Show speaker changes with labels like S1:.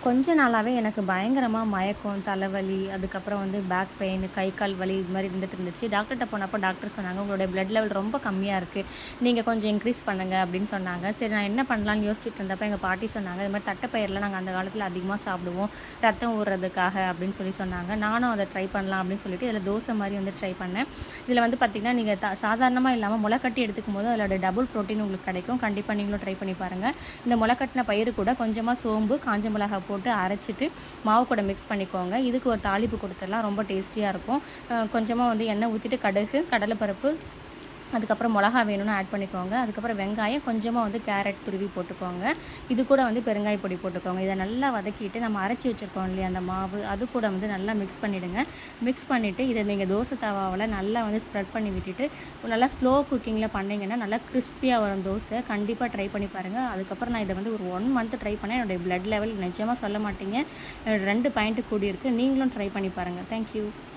S1: கொஞ்ச நாளாவே எனக்கு பயங்கரமா மயக்கம், தலைவலி, அதுக்கப்புறம் வந்து பேக் பெயின், கை, கால் வலி இது மாரி இருந்துட்டு இருந்துச்சு. டாக்டர்ட்ட போனப்போ டாக்டர் சொன்னாங்க, "உங்களுடைய பிளட் லெவல் ரொம்ப கம்மியா இருக்கு. நீங்க கொஞ்சம் இன்க்ரீஸ் பண்ணுங்க" அப்படின்னு சொன்னாங்க. சரி நான் என்ன பண்ணலான்னு யோசிச்சுட்டு இருந்தப்ப எங்க பாட்டி சொன்னாங்க, "இது மாரி தட்டப்பயிர்லாம் நாங்க அந்த காலத்தில அதிகமா சாப்பிடுவோம். ரத்தம் ஊறுறதுக்காக" அப்படின்னு சொன்னாங்க. நானும் அத ட்ரை பண்ணலாம் அப்படின்னு சொல்லிட்டு இதில தோசை மாரி வந்து ட்ரை பண்ணேன். இதில வந்து பார்த்தீங்கன்னா, நீங்க சாதாரணமா இல்லாம முளைக்கட்டி எடுத்துக்கும்போது அதோட டபுள் புரோட்டீன் உங்களுக்கு கிடைக்கும். கண்டிப்பா நீங்களும் ட்ரை பண்ணி பாருங்க. இந்த முளைக்கட்டின பயிறு கூட கொஞ்சமா சோம்பு, காஞ்ச மிளகாய் போட்டு அரைச்சிட்டு மாவு கூட மிக்ஸ் பண்ணிக்கோங்க. இதுக்கு ஒரு தாளிப்பு கொடுத்துடலாம். ரொம்ப டேஸ்டியா இருக்கும். கொஞ்சமா வந்து எண்ணெய் ஊத்திட்டு கடுகு, கடலைப்பருப்பு, அதுக்கப்புறம் மிளகா வேணும்னு ஆட் பண்ணிக்கோங்க. அதுக்கப்புறம் வெங்காயம், கொஞ்சமா வந்து கேரட் துருவி போட்டுக்கோங்க. இது கூட வந்து பெருங்காய பொடி போட்டுக்கோங்க. இதை நல்லா வதக்கிட்டு நம்ம அரைச்சி வச்சுருக்கோம் இல்லையா அந்த மாவு, அது கூட வந்து நல்லா மிக்ஸ் பண்ணிவிடுங்க. மிக்ஸ் பண்ணிவிட்டு இதை நீங்கள் தோசை தவாவில் நல்லா வந்து ஸ்ப்ரெட் பண்ணி விட்டுட்டு நல்லா ஸ்லோ குக்கிங்கில் பண்ணிங்கன்னா நல்லா கிறிஸ்பியாக வரும் தோசை. கண்டிப்பாக ட்ரை பண்ணி பாருங்கள். அதுக்கப்புறம் நான் இதை வந்து ஒரு 1 மந்த் ட்ரை பண்ணேன். என்னுடைய பிளட் லெவல் நிஜமாக சொல்ல மாட்டீங்க 2 பாயிண்ட் கூடியிருக்கு. நீங்களும் ட்ரை பண்ணி பாருங்கள். தேங்க்யூ.